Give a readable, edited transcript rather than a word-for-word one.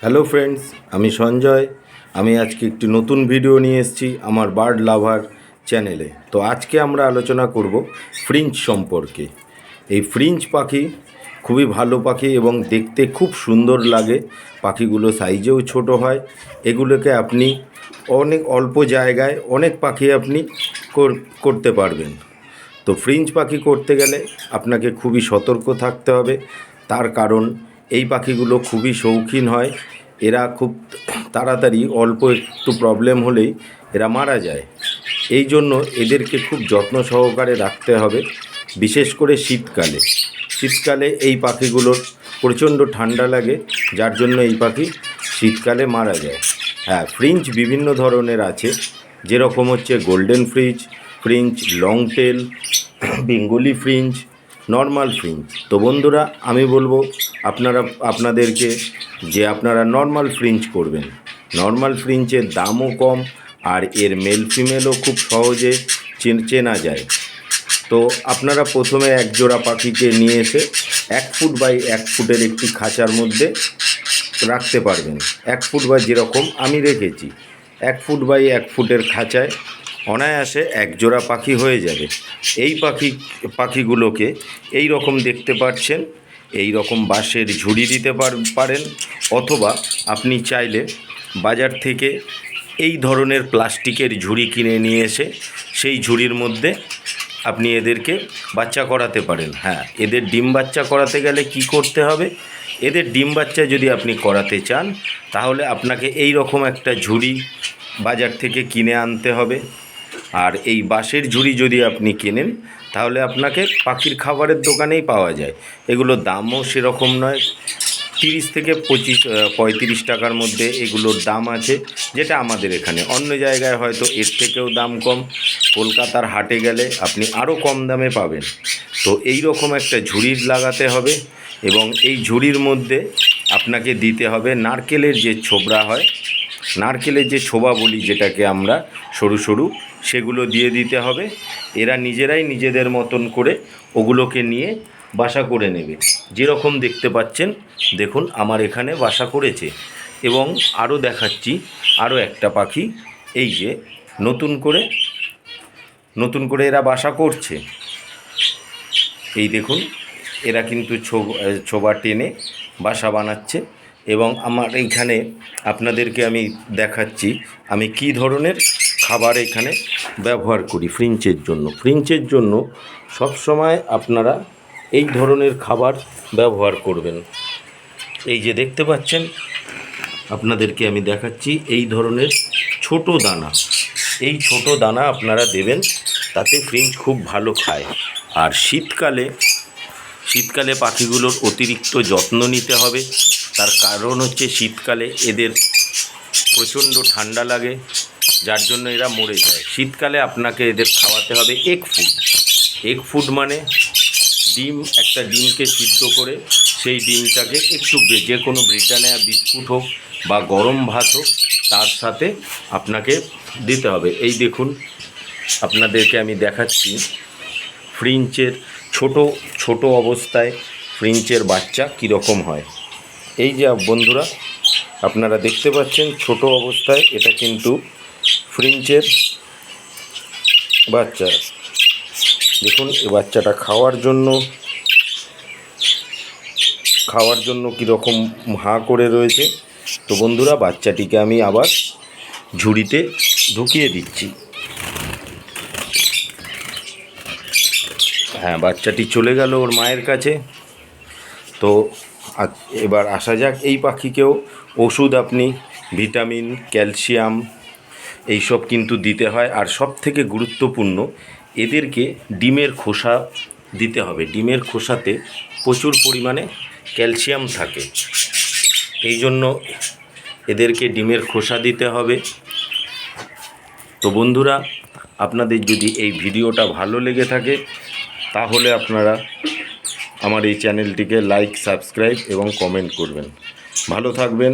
Hello friends, আমি সঞ্জয়। আমি আজকে একটি নতুন ভিডিও নিয়ে এসেছি আমার বার্ড লাভার চ্যানেলে। তো আজকে আমরা আলোচনা করব ফ্রিঞ্চ সম্পর্কে। এই ফ্রিঞ্চ পাখি খুবই ভালো পাখি এবং দেখতে খুব সুন্দর লাগে। পাখিগুলো সাইজেও ছোট হয়। এগুলোকে আপনি অনেক অল্প জায়গায় অনেক পাখি আপনি করতে পারবেন। তো ফ্রিঞ্চ পাখি করতে গেলে আপনাকে খুবই সতর্ক থাকতে হবে, তার কারণ এই পাখিগুলো খুবই শৌখিন হয়। এরা খুব তাড়াতাড়ি অল্প একটু প্রবলেম হলেই এরা মারা যায়। এই জন্য এদেরকে খুব যত্ন সহকারে রাখতে হবে, বিশেষ করে শীতকালে। শীতকালে এই পাখিগুলোর প্রচণ্ড ঠান্ডা লাগে, যার জন্য এই পাখি শীতকালে মারা যায়। হ্যাঁ, ফ্রিঞ্চ বিভিন্ন ধরনের আছে, যেরকম হচ্ছে golden finch, long tail, Bengali finch, normal finch. তো বন্ধুরা, আমি বলবো আপনাদেরকে যে আপনারা নর্মাল ফ্রিঞ্চ করবেন। নর্মাল ফ্রিঞ্চের দামও কম, আর এর মেল ফিমেলও খুব সহজে চেনা যায়। তো আপনারা প্রথমে এক জোড়া পাখিকে নিয়ে এসে 1 ফুট বাই 1 ফুটের একটি খাঁচার মধ্যে রাখতে পারবেন। 1 ফুট বা যেরকম আমি রেখেছি, 1 ফুট বাই 1 ফুটের খাঁচায় অনায়াসে এক জোড়া পাখি হয়ে যাবে। এই পাখিগুলোকে এই রকম দেখতে পাচ্ছেন, এই রকম বাঁশের ঝুড়ি দিতে পারেন, অথবা আপনি চাইলে বাজার থেকে এই ধরনের প্লাস্টিকের ঝুড়ি কিনে নিয়ে এসে সেই ঝুড়ির মধ্যে আপনি এদেরকে বাচ্চা করাতে পারেন। হ্যাঁ, এদের ডিম বাচ্চা করাতে গেলে কি করতে হবে? এদের ডিম বাচ্চা যদি আপনি করাতে চান, তাহলে আপনাকে এই রকম একটা ঝুড়ি বাজার থেকে কিনে আনতে হবে। আর এই বাঁশের ঝুড়ি যদি আপনি কেনেন, তাহলে আপনাকে পাখির খাবারের দোকানেই পাওয়া যায়। এগুলোর দামও সেরকম নয়, 30 থেকে 35 টাকার মধ্যে এগুলোর দাম আছে, যেটা আমাদের এখানে। অন্য জায়গায় হয়তো এর থেকেও দাম কম। কলকাতার হাটে গেলে আপনি আরও কম দামে পাবেন। তো এই রকম একটা ঝুড়ি লাগাতে হবে, এবং এই ঝুড়ির মধ্যে আপনাকে দিতে হবে নারকেলের যে ছোবড়া হয়, নারকেলের যে ছোবা বলি যেটাকে আমরা, সরু সরু, সেগুলো দিয়ে দিতে হবে। এরা নিজেরাই নিজেদের মতন করে ওগুলোকে নিয়ে বাসা করে নেবে। যেরকম দেখতে পাচ্ছেন, দেখুন আমার এখানে বাসা করেছে। এবং আরও দেখাচ্ছি আরও একটা পাখি, এই যে নতুন করে এরা বাসা করছে। এই দেখুন, এরা কিন্তু ছোবা টেনে বাসা বানাচ্ছে। এবং আমার এইখানে আপনাদেরকে আমি দেখাচ্ছি আমি কি ধরনের খাবার এখানে ব্যবহার করি ফ্রিঞ্চের জন্য সব সময় আপনারা এই ধরনের খাবার ব্যবহার করবেন। এই যে দেখতে পাচ্ছেন, আপনাদেরকে আমি দেখাচ্ছি এই ধরনের ছোট দানা। এই ছোট দানা আপনারা দেবেন, তাতে ফ্রিঞ্চ খুব ভালো খায়। আর শীতকালে পাখিগুলোর অতিরিক্ত যত্ন নিতে হবে, তার কারণ হচ্ছে শীতকালে এদের প্রচণ্ড ঠান্ডা লাগে, যার জন্য এরা মরে যায়। শীতকালে আপনাকে এদের খাওয়াতে হবে 1 ফুট। 1 ফুট মানে একটা ডিমকে সিদ্ধ করে সেই ডিমটাকে একটু যে কোনো ব্রিটানিয়া বিস্কুট হোক বা গরম ভাত হোক, তার সাথে আপনাকে দিতে হবে। এই দেখুন, আপনাদেরকে আমি দেখাচ্ছি ফ্রিঞ্চের ছোট অবস্থায় ফ্রিঞ্চের বাচ্চা কীরকম হয়। এই যে বন্ধুরা, আপনারা দেখতে পাচ্ছেন ছোট অবস্থায় এটা কিন্তু ফ্রিঞ্চের বাচ্চা। দেখুন, এই বাচ্চাটা খাওয়ার জন্য কীরকম হাঁ করে রয়েছে। তো বন্ধুরা, বাচ্চাটিকে আমি আবার ঝুড়িতে ঢুকিয়ে দিচ্ছি। হ্যাঁ, বাচ্চাটি চলে গেল ওর মায়ের কাছে। তো এবার আসা যাক, এই পাখিকেও ওষুধ আপনি ভিটামিন, ক্যালসিয়াম এইসব কিন্তু দিতে হয়। আর সব থেকে গুরুত্বপূর্ণ, এদেরকে ডিমের খোসা দিতে হবে। ডিমের খোসাতে প্রচুর পরিমাণে ক্যালসিয়াম থাকে, এই জন্য এদেরকে ডিমের খোসা দিতে হবে। তো বন্ধুরা, আপনাদের যদি এই ভিডিওটা ভালো লেগে থাকে, তাহলে আপনারা আমার এই চ্যানেলটিকে লাইক, সাবস্ক্রাইব এবং কমেন্ট করবেন। ভালো থাকবেন।